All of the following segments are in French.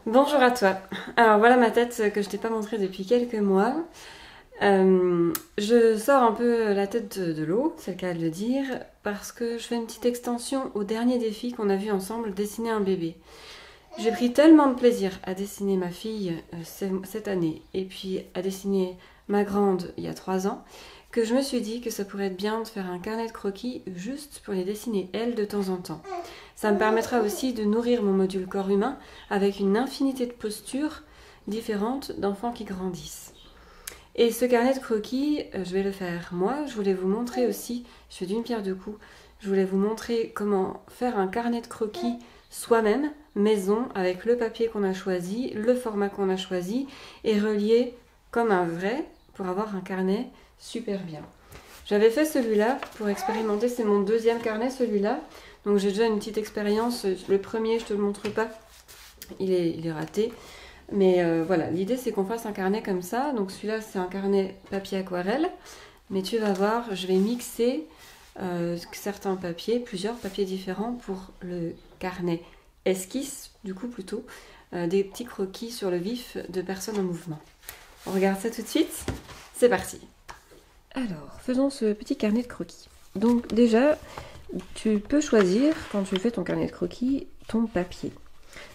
Bonjour à toi. Alors voilà ma tête que je t'ai pas montrée depuis quelques mois. Je sors un peu la tête de l'eau, c'est le cas de le dire, parce que je fais une petite extension au dernier défi qu'on a vu ensemble, dessiner un bébé. J'ai pris tellement de plaisir à dessiner ma fille cette année et puis à dessiner ma grande il y a 3 ans que je me suis dit que ça pourrait être bien de faire un carnet de croquis juste pour les dessiner elles de temps en temps. Ça me permettra aussi de nourrir mon module corps humain avec une infinité de postures différentes d'enfants qui grandissent. Et ce carnet de croquis, je vais le faire moi. Je voulais vous montrer aussi, je fais d'une pierre deux coups, je voulais vous montrer comment faire un carnet de croquis soi-même, maison, avec le papier qu'on a choisi, le format qu'on a choisi, et relié comme un vrai pour avoir un carnet super bien. J'avais fait celui-là pour expérimenter, c'est mon deuxième carnet celui-là. Donc j'ai déjà une petite expérience. Le premier, je te le montre pas, il est raté. Mais voilà, l'idée c'est qu'on fasse un carnet comme ça. Donc celui-là c'est un carnet papier aquarelle. Mais tu vas voir, je vais mixer certains papiers, plusieurs papiers différents pour le carnet esquisse, du coup plutôt, des petits croquis sur le vif de personnes en mouvement. On regarde ça tout de suite. C'est parti. Alors, faisons ce petit carnet de croquis. Donc déjà, tu peux choisir, quand tu fais ton carnet de croquis, ton papier.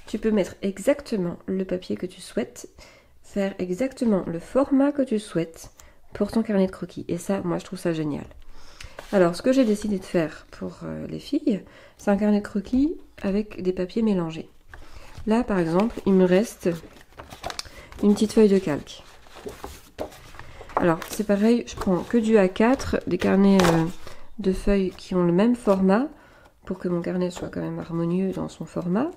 Tu peux mettre exactement le papier que tu souhaites, faire exactement le format que tu souhaites pour ton carnet de croquis. Et ça, moi, je trouve ça génial. Alors, ce que j'ai décidé de faire pour les filles, c'est un carnet de croquis avec des papiers mélangés. Là, par exemple, il me reste une petite feuille de calque. Alors, c'est pareil, je prends que du A4, des carnets de feuilles qui ont le même format, pour que mon carnet soit quand même harmonieux dans son format.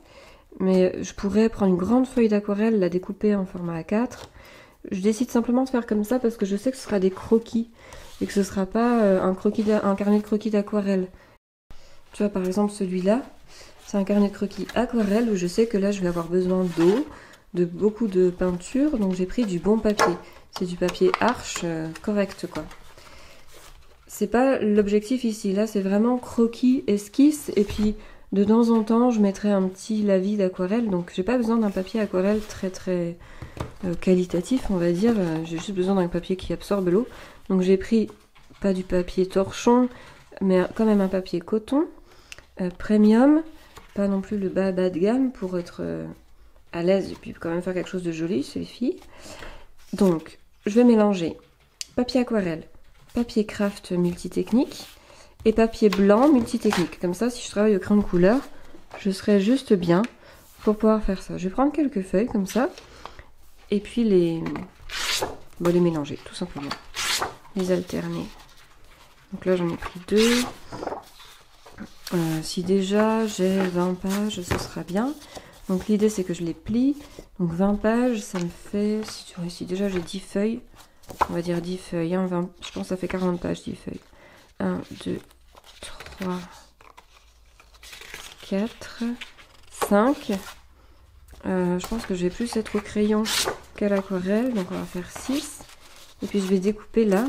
Mais je pourrais prendre une grande feuille d'aquarelle, la découper en format A4. Je décide simplement de faire comme ça parce que je sais que ce sera des croquis et que ce ne sera pas un carnet de croquis d'aquarelle. Tu vois, par exemple, celui-là, c'est un carnet de croquis aquarelle où je sais que là, je vais avoir besoin d'eau, de beaucoup de peinture, donc j'ai pris du bon papier. C'est du papier arche correct, quoi. C'est pas l'objectif ici. Là, c'est vraiment croquis, esquisse, et puis de temps en temps, je mettrai un petit lavis d'aquarelle. Donc, j'ai pas besoin d'un papier aquarelle très très qualitatif, on va dire. J'ai juste besoin d'un papier qui absorbe l'eau. Donc, j'ai pris pas du papier torchon, mais quand même un papier coton, premium, pas non plus le bas de gamme pour être à l'aise et puis quand même faire quelque chose de joli, c'est les filles. Donc, je vais mélanger papier aquarelle, papier craft multitechnique et papier blanc multitechnique. Comme ça, si je travaille au crayon de couleur, je serai juste bien pour pouvoir faire ça. Je vais prendre quelques feuilles comme ça et puis les mélanger tout simplement. Les alterner. Donc là, j'en ai pris deux. Si déjà j'ai 20 pages, ça sera bien. Donc l'idée, c'est que je les plie. Donc 20 pages, ça me fait... Si déjà j'ai 10 feuilles, on va dire 10 feuilles. Hein, 20, je pense que ça fait 40 pages, 10 feuilles. 1, 2, 3, 4, 5. Je pense que je vais plus être au crayon qu'à l'aquarelle. Donc on va faire 6. Et puis je vais découper là.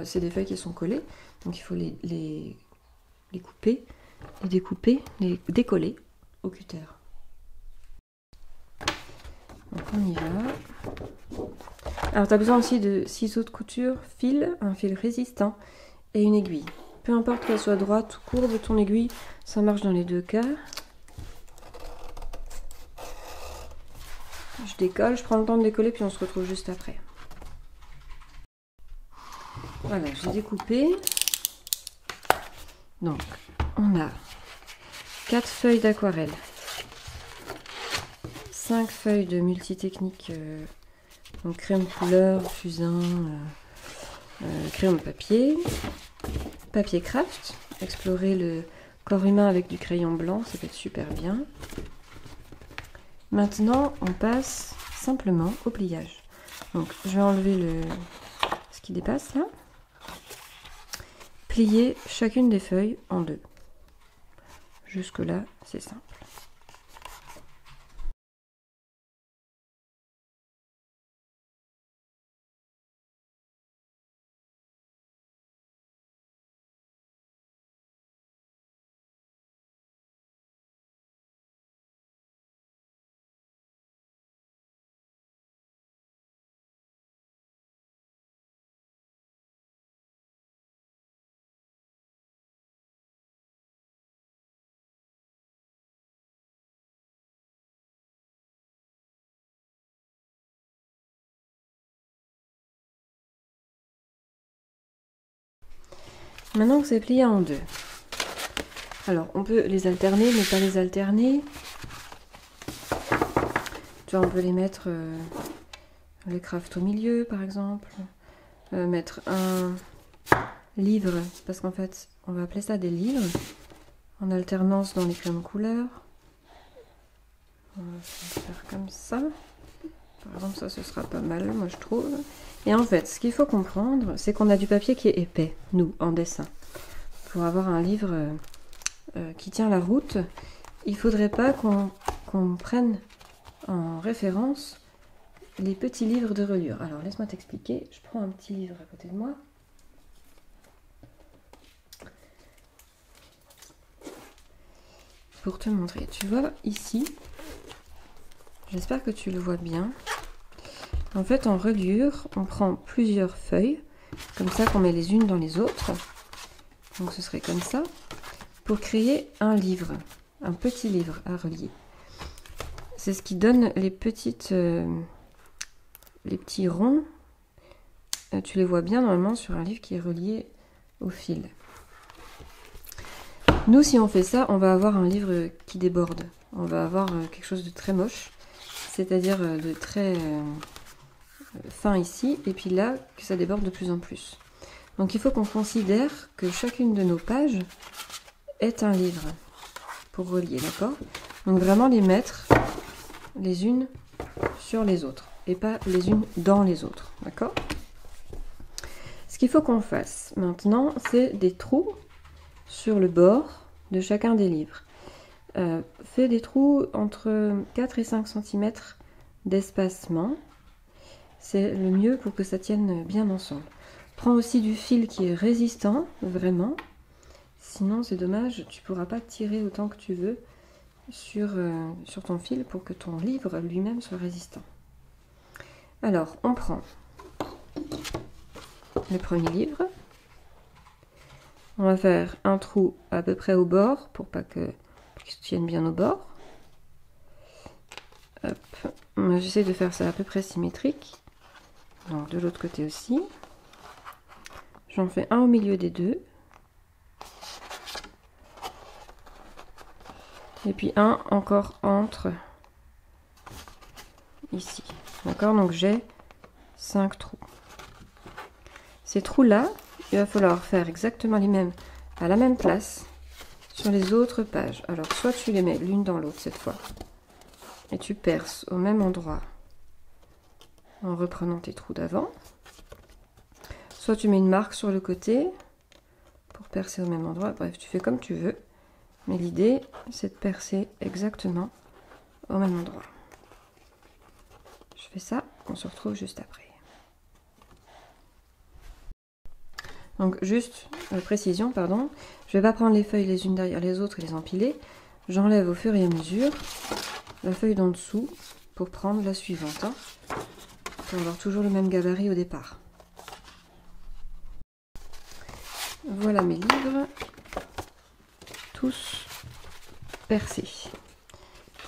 C'est des feuilles qui sont collées. Donc il faut les couper, les découper, les décoller au cutter. Donc on y va. Alors tu as besoin aussi de ciseaux de couture, un fil résistant et une aiguille. Peu importe qu'elle soit droite ou courbe, ton aiguille, ça marche dans les deux cas. Je décolle, je prends le temps de décoller puis on se retrouve juste après. Voilà, j'ai découpé. Donc, on a 4 feuilles d'aquarelle, 5 feuilles de multitechnique, donc crayon de couleur, fusain, crayon de papier, papier craft, explorer le corps humain avec du crayon blanc, ça peut être super bien. Maintenant, on passe simplement au pliage. Donc, je vais enlever ce qui dépasse là. Plier chacune des feuilles en deux. Jusque là, c'est simple. Maintenant que c'est plié en deux, alors on peut les alterner, mais pas les alterner. Tu vois, on peut les mettre les craft au milieu par exemple, mettre un livre, parce qu'en fait on va appeler ça des livres, en alternance dans les crèmes couleurs. On va faire comme ça. Par exemple, ça, ce sera pas mal, moi je trouve. Et en fait, ce qu'il faut comprendre, c'est qu'on a du papier qui est épais, nous, en dessin. Pour avoir un livre qui tient la route, il faudrait pas qu'on prenne en référence les petits livres de reliure. Alors, laisse-moi t'expliquer. Je prends un petit livre à côté de moi. Pour te montrer. Tu vois, ici, j'espère que tu le vois bien. En fait, en reliure, on prend plusieurs feuilles, comme ça qu'on met les unes dans les autres. Donc ce serait comme ça, pour créer un livre, un petit livre à relier. C'est ce qui donne les petits ronds. Tu les vois bien normalement sur un livre qui est relié au fil. Nous, si on fait ça, on va avoir un livre qui déborde. On va avoir quelque chose de très moche, c'est-à-dire de très fin ici, et puis là, que ça déborde de plus en plus. Donc il faut qu'on considère que chacune de nos pages est un livre pour relier, d'accord? Donc vraiment les mettre les unes sur les autres, et pas les unes dans les autres, d'accord? Ce qu'il faut qu'on fasse maintenant, c'est des trous sur le bord de chacun des livres. Fais des trous entre 4 et 5 cm d'espacement. C'est le mieux pour que ça tienne bien ensemble. Prends aussi du fil qui est résistant, vraiment. Sinon, c'est dommage, tu ne pourras pas tirer autant que tu veux sur ton fil pour que ton livre lui-même soit résistant. Alors, on prend le premier livre. On va faire un trou à peu près au bord pour qu'il se tienne bien au bord. J'essaie de faire ça à peu près symétrique. Donc de l'autre côté aussi. J'en fais un au milieu des deux. Et puis un encore entre ici. D'accord? Donc j'ai 5 trous. Ces trous-là, il va falloir faire exactement les mêmes à la même place sur les autres pages. Alors soit tu les mets l'une dans l'autre cette fois. Et tu perces au même endroit en reprenant tes trous d'avant. Soit tu mets une marque sur le côté pour percer au même endroit. Bref, tu fais comme tu veux. Mais l'idée, c'est de percer exactement au même endroit. Je fais ça, on se retrouve juste après. Donc juste, précision, pardon. Je vais pas prendre les feuilles les unes derrière les autres et les empiler. J'enlève au fur et à mesure la feuille d'en dessous pour prendre la suivante. Pour avoir toujours le même gabarit au départ. Voilà mes livres, tous percés.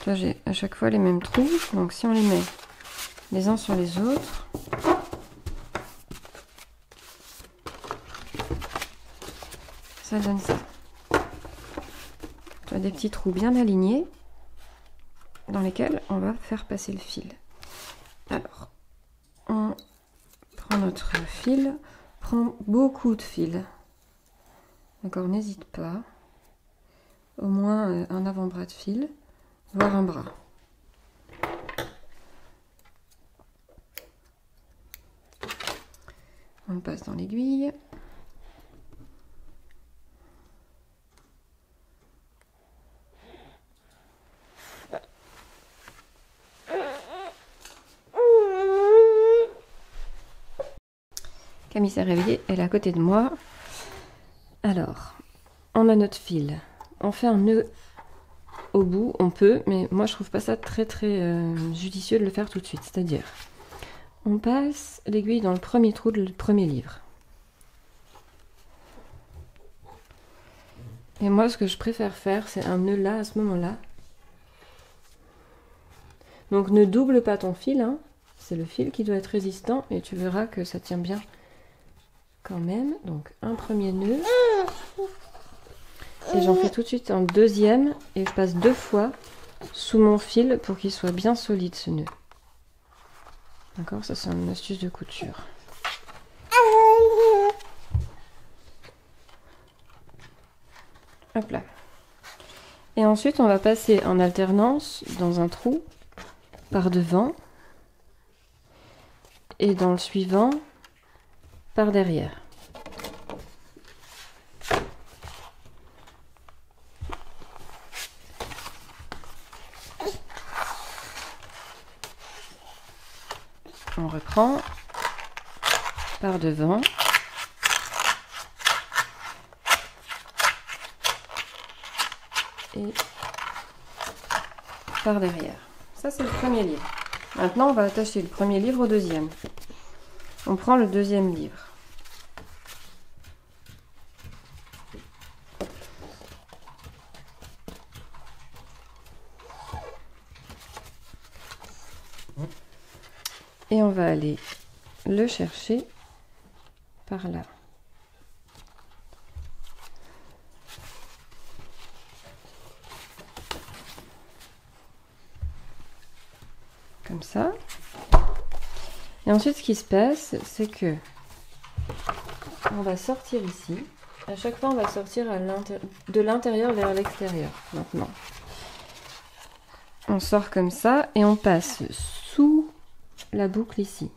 Là j'ai à chaque fois les mêmes trous, donc si on les met les uns sur les autres, ça donne ça. Tu as des petits trous bien alignés dans lesquels on va faire passer le fil. Alors, on prend notre fil, prend beaucoup de fil. D'accord, n'hésite pas. Au moins un avant-bras de fil, voire un bras. On le passe dans l'aiguille. Camille s'est réveillée, elle est à côté de moi. Alors, on a notre fil. On fait un nœud au bout, on peut, mais moi je trouve pas ça très judicieux de le faire tout de suite. C'est-à-dire, on passe l'aiguille dans le premier trou du premier livre. Et moi ce que je préfère faire, c'est un nœud là, à ce moment-là. Donc ne double pas ton fil, hein. C'est le fil qui doit être résistant et tu verras que ça tient bien quand même. Donc un premier nœud. Et j'en fais tout de suite un deuxième et je passe 2 fois sous mon fil pour qu'il soit bien solide ce nœud. D'accord, ça c'est une astuce de couture. Hop là. Et ensuite on va passer en alternance dans un trou par devant et dans le suivant par derrière. On reprend par devant et par derrière. Ça c'est le premier livre. Maintenant on va attacher le premier livre au deuxième. On prend le deuxième livre. Et on va aller le chercher par là. Comme ça. Et ensuite, ce qui se passe, c'est que on va sortir ici. À chaque fois, on va sortir de l'intérieur vers l'extérieur. Maintenant, on sort comme ça et on passe sous la boucle ici.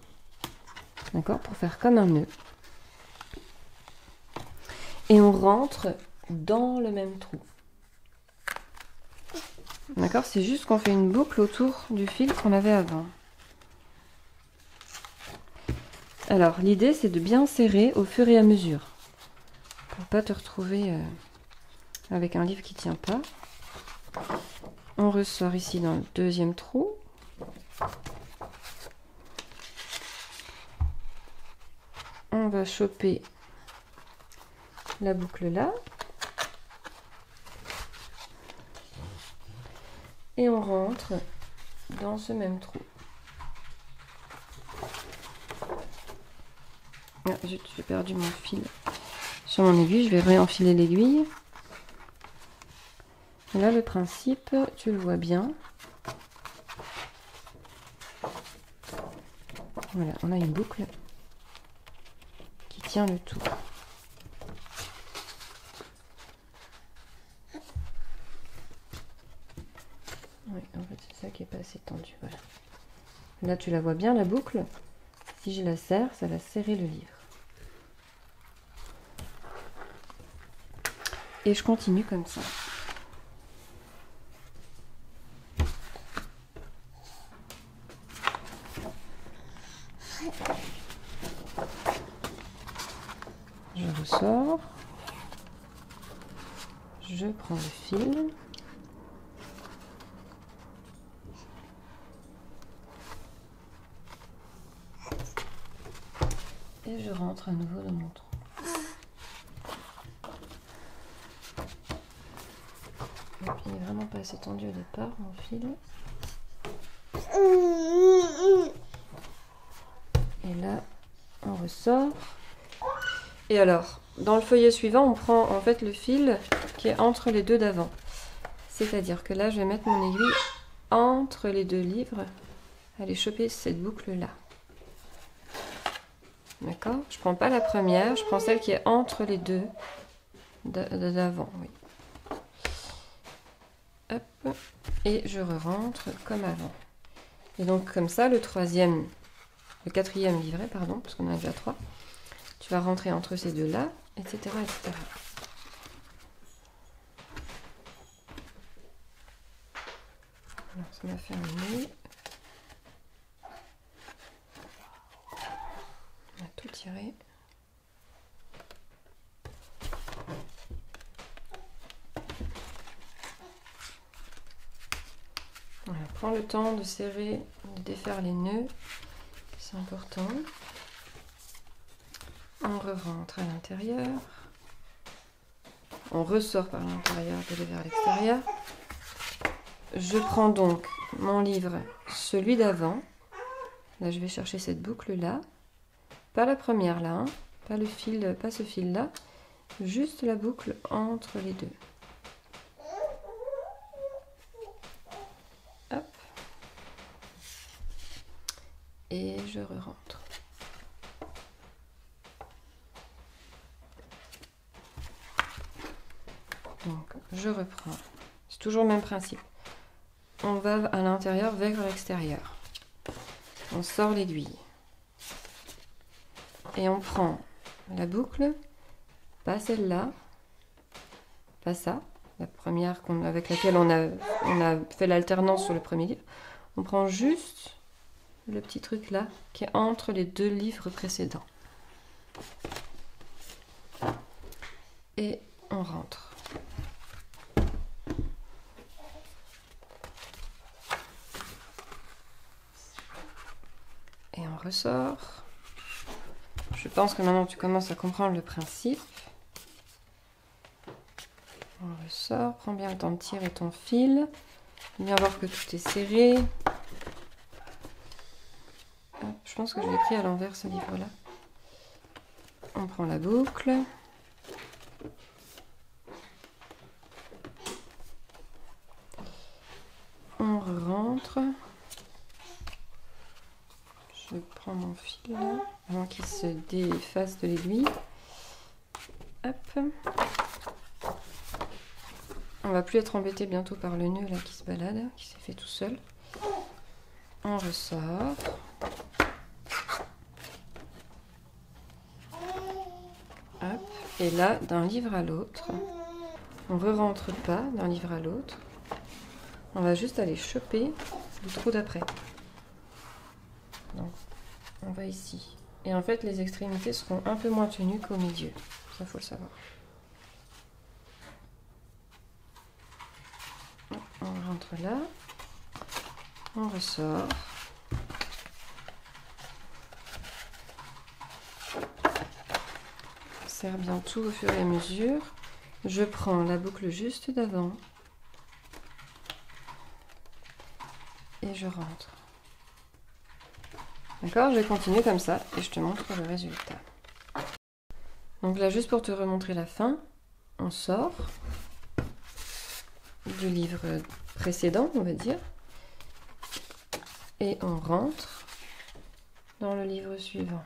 D'accord, pour faire comme un nœud. Et on rentre dans le même trou. D'accord, c'est juste qu'on fait une boucle autour du fil qu'on avait avant. Alors, l'idée, c'est de bien serrer au fur et à mesure. Pour pas te retrouver avec un livre qui tient pas. On ressort ici dans le deuxième trou. On va choper la boucle là. Et on rentre dans ce même trou. Ah, zut, j'ai perdu mon fil sur mon aiguille. Je vais réenfiler l'aiguille. Là, le principe, tu le vois bien. Voilà, on a une boucle qui tient le tout. Oui, en fait, c'est ça qui n'est pas assez tendu. Voilà. Là, tu la vois bien, la boucle. Si je la serre, ça va serrer le livre. Et je continue comme ça. Je ressors. Je prends le fil. Et je rentre à nouveau dans mon trou. Il n'est vraiment pas assez tendu au départ, mon fil. Et là, on ressort. Et alors, dans le feuillet suivant, on prend en fait le fil qui est entre les deux d'avant. C'est-à-dire que là, je vais mettre mon aiguille entre les deux livres. Aller choper cette boucle-là. D'accord? Je prends pas la première, je prends celle qui est entre les deux d'avant. Oui. Hop. Et je rentre comme avant. Et donc comme ça, le quatrième livret, pardon, parce qu'on en a déjà 3. Tu vas rentrer entre ces deux-là, etc., etc. Alors, ça m'a fait un nœud. On va tout tirer. Voilà, prends le temps de serrer, de défaire les nœuds, c'est important. On rentre à l'intérieur. On ressort par l'intérieur, d'aller vers l'extérieur. Je prends donc mon livre, celui d'avant. Là, je vais chercher cette boucle-là. Pas la première là, hein. Pas le fil, pas ce fil-là. Juste la boucle entre les deux. et je re-rentre. Donc je reprends. C'est toujours le même principe. On va à l'intérieur vers l'extérieur. On sort l'aiguille. Et on prend la boucle, pas celle-là, pas ça, la première avec laquelle on a fait l'alternance sur le premier livre. On prend juste le petit truc là qui est entre les deux livres précédents. Et on rentre. Et on ressort. Je pense que maintenant tu commences à comprendre le principe. On ressort, prends bien le temps de tirer ton fil. Bien voir que tout est serré. Hop, je pense que je l'ai pris à l'envers ce livre-là. On prend la boucle. On rentre. Je prends mon fil là, avant qu'il se défasse de l'aiguille. Hop. On va plus être embêté bientôt par le nœud là qui se balade, qui s'est fait tout seul. On ressort. Hop. Et là, d'un livre à l'autre, on ne rentre pas d'un livre à l'autre. On va juste aller choper le trou d'après. Donc, on va ici. Et en fait, les extrémités seront un peu moins tenues qu'au milieu. Ça, faut le savoir. On rentre là. On ressort. On serre bien tout au fur et à mesure. Je prends la boucle juste d'avant. Et je rentre. D'accord, je vais continuer comme ça et je te montre le résultat. Donc là, juste pour te remontrer la fin, on sort du livre précédent, on va dire, et on rentre dans le livre suivant.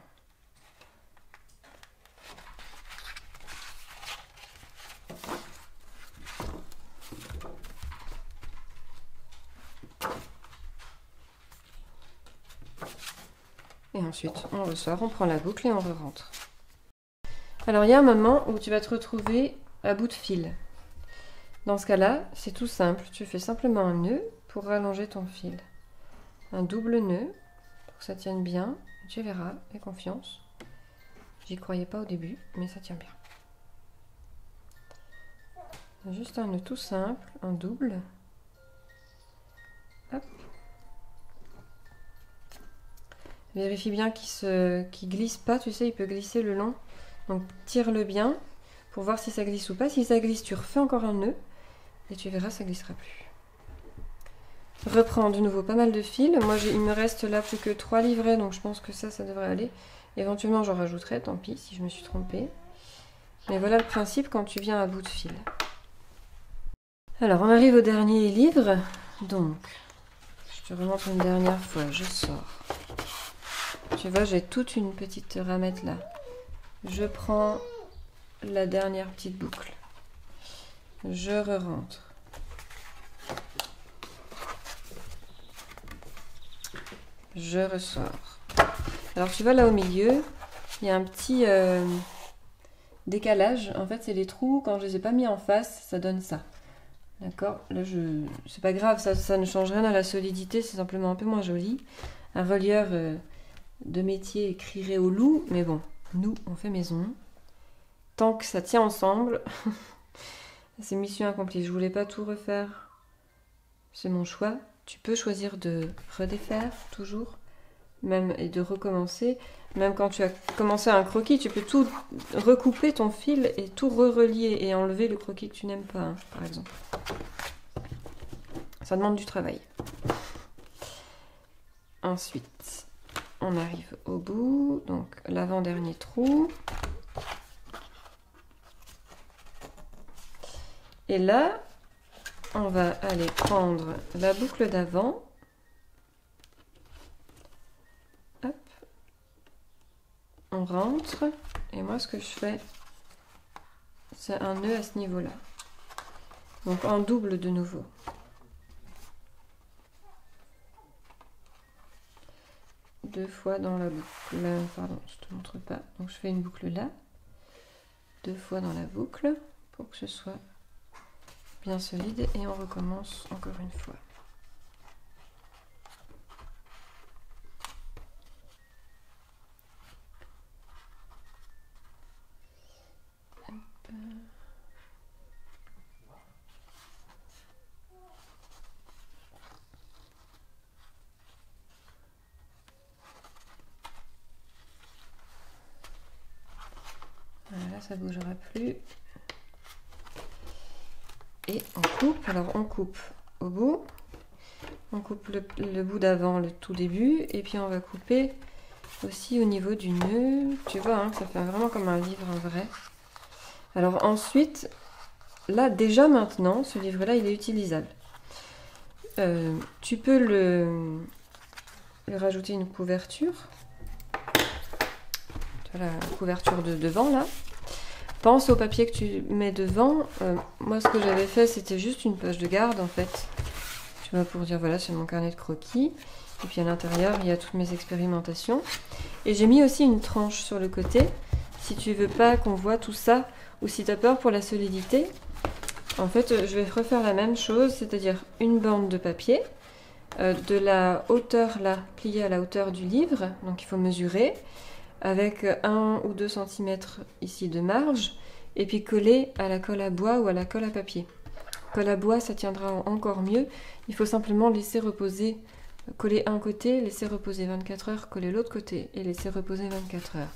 Et ensuite, on ressort, on prend la boucle et on re-rentre. Alors, il y a un moment où tu vas te retrouver à bout de fil. Dans ce cas-là, c'est tout simple. Tu fais simplement un nœud pour rallonger ton fil. Un double nœud pour que ça tienne bien. Tu verras, aie confiance. J'y croyais pas au début, mais ça tient bien. Juste un nœud tout simple, un double. Hop. Vérifie bien qu'il glisse pas, tu sais, il peut glisser le long. Donc tire-le bien pour voir si ça glisse ou pas. Si ça glisse, tu refais encore un nœud et tu verras, ça glissera plus. Reprends de nouveau pas mal de fils. Moi, il me reste là plus que 3 livrets, donc je pense que ça devrait aller. Éventuellement, j'en rajouterai, tant pis si je me suis trompée. Mais voilà le principe quand tu viens à bout de fil. Alors, on arrive au dernier livre. Donc, je te remontre une dernière fois. Je sors. Tu vois, j'ai toute une petite ramette là. Je prends la dernière petite boucle. Je re-rentre. Je ressors. Alors tu vois là au milieu, il y a un petit décalage. En fait, c'est les trous. Quand je les ai pas mis en face, ça donne ça. D'accord? Là, c'est pas grave, ça ne change rien à la solidité. C'est simplement un peu moins joli. Un relieur de métier crierait au loup. Mais bon, nous, on fait maison. Tant que ça tient ensemble, c'est mission accomplie. Je voulais pas tout refaire. C'est mon choix. Tu peux choisir de redéfaire toujours, même et de recommencer. Même quand tu as commencé un croquis, tu peux tout recouper ton fil et tout relier et enlever le croquis que tu n'aimes pas, hein, par exemple. Ça demande du travail. Ensuite, on arrive au bout, donc l'avant-dernier trou. Et là, on va aller prendre la boucle d'avant. on rentre. Et moi, ce que je fais, c'est un nœud à ce niveau-là. Donc en double de nouveau. Deux fois dans la boucle. Pardon, je te montre pas. Donc je fais une boucle là. Deux fois dans la boucle pour que ce soit bien solide. Et on recommence encore une fois. Voilà, ça bougera plus. Et on coupe. Alors on coupe au bout. On coupe le bout d'avant, le tout début. Et puis on va couper aussi au niveau du nœud. Tu vois, hein, ça fait vraiment comme un livre en vrai. Alors ensuite, là déjà maintenant, ce livre-là, il est utilisable. Tu peux le rajouter une couverture. La couverture de devant là. Pense au papier que tu mets devant. Moi ce que j'avais fait c'était juste une page de garde en fait. Tu vois, pour dire voilà, c'est mon carnet de croquis. Et puis à l'intérieur il y a toutes mes expérimentations. Et j'ai mis aussi une tranche sur le côté. Si tu veux pas qu'on voit tout ça ou si tu as peur pour la solidité, en fait je vais refaire la même chose, c'est-à-dire une bande de papier. De la hauteur là, pliée à la hauteur du livre. Donc il faut mesurer. Avec 1 ou 2 cm ici de marge, et puis coller à la colle à bois ou à la colle à papier. Colle à bois, ça tiendra encore mieux. Il faut simplement laisser reposer, coller un côté, laisser reposer 24 heures, coller l'autre côté et laisser reposer 24 heures.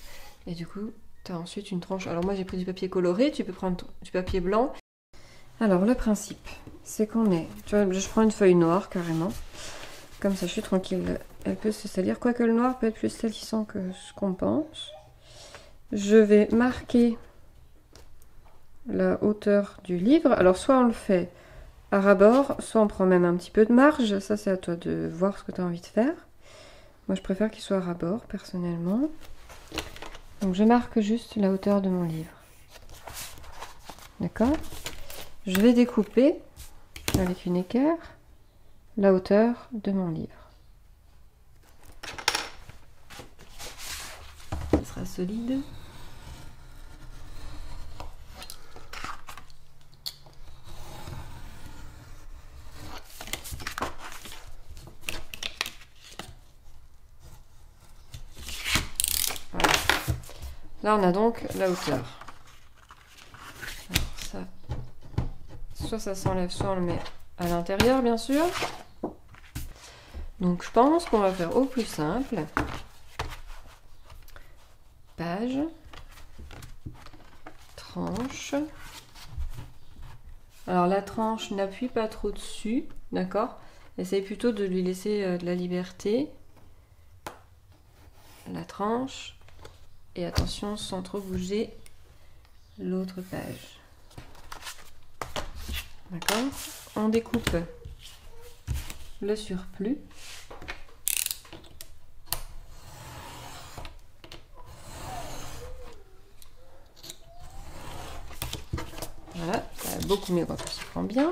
Et du coup, tu as ensuite une tranche. Alors moi, j'ai pris du papier coloré, tu peux prendre du papier blanc. Alors, le principe, c'est qu'on est... Tu vois, je prends une feuille noire, carrément. Comme ça, je suis tranquille. Elle peut se salir, quoique le noir peut être plus salissant que ce qu'on pense. Je vais marquer la hauteur du livre. Alors, soit on le fait à ras-bord, soit on prend même un petit peu de marge. Ça, c'est à toi de voir ce que tu as envie de faire. Moi, je préfère qu'il soit à ras-bord, personnellement. Donc, je marque juste la hauteur de mon livre. D'accord ? Je vais découper avec une équerre la hauteur de mon livre. Ça sera solide. Voilà. Là, on a donc la hauteur. Alors ça, soit ça s'enlève, soit on le met à l'intérieur, bien sûr. Donc, je pense qu'on va faire au plus simple. Page. Tranche. Alors, la tranche, n'appuie pas trop dessus, d'accord? Essaye plutôt de lui laisser de la liberté. La tranche. Et attention, sans trop bouger l'autre page. D'accord? On découpe le surplus. Voilà, ça va beaucoup mieux quand on se prend bien.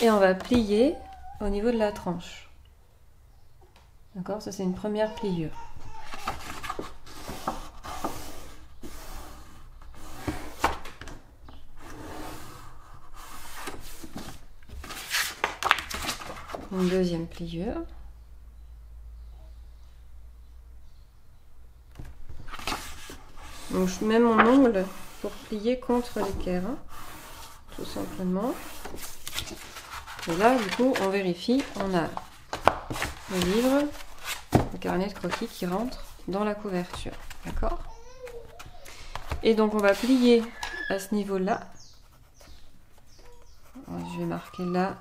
Et on va plier au niveau de la tranche. D'accord? Ça, c'est une première pliure. Une deuxième pliure. Donc, je mets mon ongle pour plier contre l'équerre, hein, tout simplement. Et là, du coup, on vérifie, on a le livre, le carnet de croquis qui rentre dans la couverture. D'accord? Et donc, on va plier à ce niveau-là. Je vais marquer là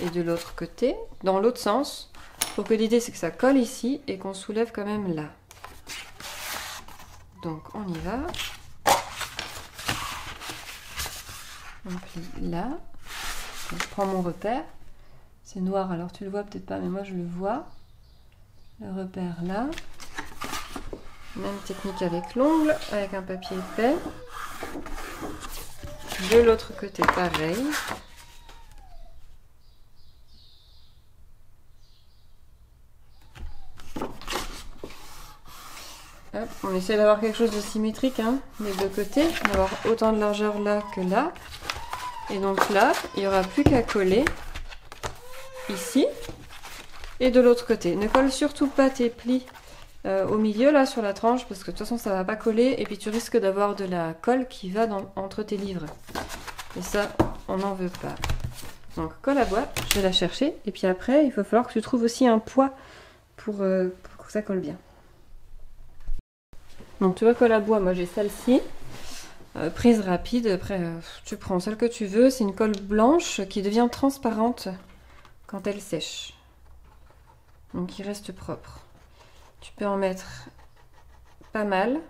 et de l'autre côté, dans l'autre sens, pour que l'idée, c'est que ça colle ici et qu'on soulève quand même là. Donc, on y va. On plie là. Donc, je prends mon repère. C'est noir, alors tu le vois peut-être pas, mais moi je le vois. Le repère là. Même technique avec l'ongle, avec un papier épais. De l'autre côté, pareil. Hop, on essaie d'avoir quelque chose de symétrique, hein, des deux côtés, d'avoir autant de largeur là que là. Et donc là, il n'y aura plus qu'à coller ici et de l'autre côté. Ne colle surtout pas tes plis au milieu là sur la tranche parce que de toute façon ça va pas coller et puis tu risques d'avoir de la colle qui va entre tes livres. Et ça, on n'en veut pas. Donc colle à bois, je vais la chercher et puis après il va falloir que tu trouves aussi un poids pour que ça colle bien. Donc tu vois, colle à bois, moi j'ai celle-ci. Prise rapide, après tu prends celle que tu veux, c'est une colle blanche qui devient transparente quand elle sèche. Donc il reste propre. Tu peux en mettre pas mal,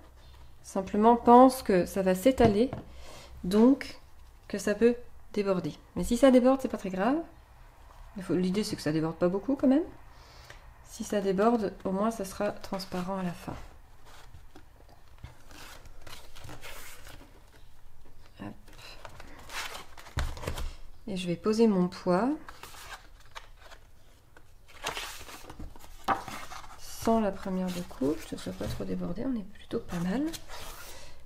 simplement pense que ça va s'étaler, donc que ça peut déborder. Mais si ça déborde, c'est pas très grave. L'idée c'est que ça déborde pas beaucoup quand même. Si ça déborde, au moins ça sera transparent à la fin. Et je vais poser mon poids sans la première de couche, que ce soit pas trop débordé, on est plutôt pas mal.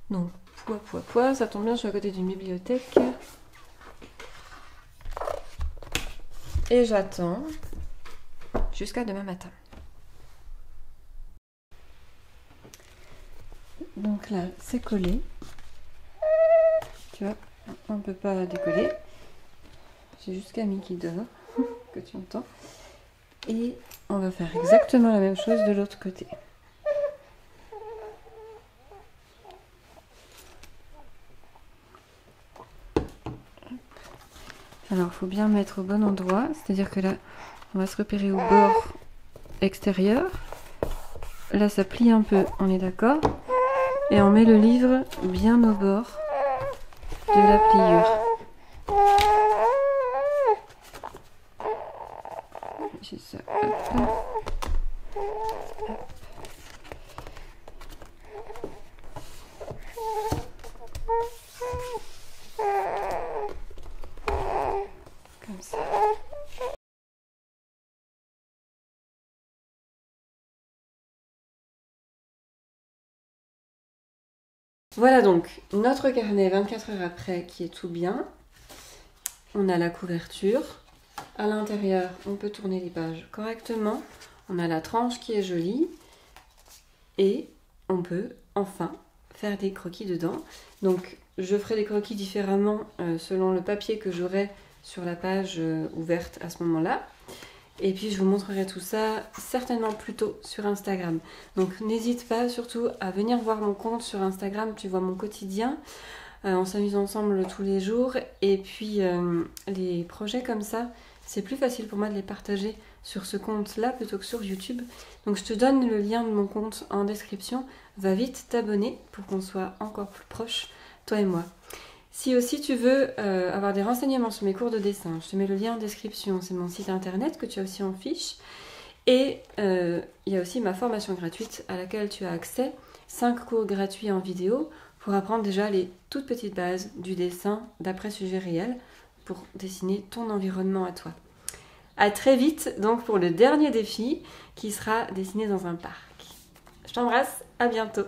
Donc poids, ça tombe bien, je suis à côté d'une bibliothèque. Et j'attends jusqu'à demain matin. Donc là, c'est collé. Tu vois, on ne peut pas décoller. J'ai juste Camille qui dort, que tu entends. Et on va faire exactement la même chose de l'autre côté. Alors, il faut bien mettre au bon endroit. C'est-à-dire que là, on va se repérer au bord extérieur. Là, ça plie un peu, on est d'accord. Et on met le livre bien au bord de la pliure. J'ai ça. Hop. Hop. Comme ça. Voilà donc notre carnet 24 heures après qui est tout bien. On a la couverture. À l'intérieur, on peut tourner les pages correctement. On a la tranche qui est jolie. Et on peut enfin faire des croquis dedans. Donc je ferai des croquis différemment selon le papier que j'aurai sur la page ouverte à ce moment-là. Et puis je vous montrerai tout ça certainement plus tôt sur Instagram. Donc n'hésite pas surtout à venir voir mon compte sur Instagram, tu vois mon quotidien. On s'amuse ensemble tous les jours. Et puis les projets comme ça, c'est plus facile pour moi de les partager sur ce compte-là plutôt que sur YouTube. Donc je te donne le lien de mon compte en description. Va vite t'abonner pour qu'on soit encore plus proches, toi et moi. Si aussi tu veux avoir des renseignements sur mes cours de dessin, je te mets le lien en description. C'est mon site internet que tu as aussi en fiche. Et il y a aussi ma formation gratuite à laquelle tu as accès. 5 cours gratuits en vidéo pour apprendre déjà les toutes petites bases du dessin d'après sujet réel pour dessiner ton environnement à toi. À très vite donc pour le dernier défi qui sera dessiné dans un parc. Je t'embrasse, à bientôt.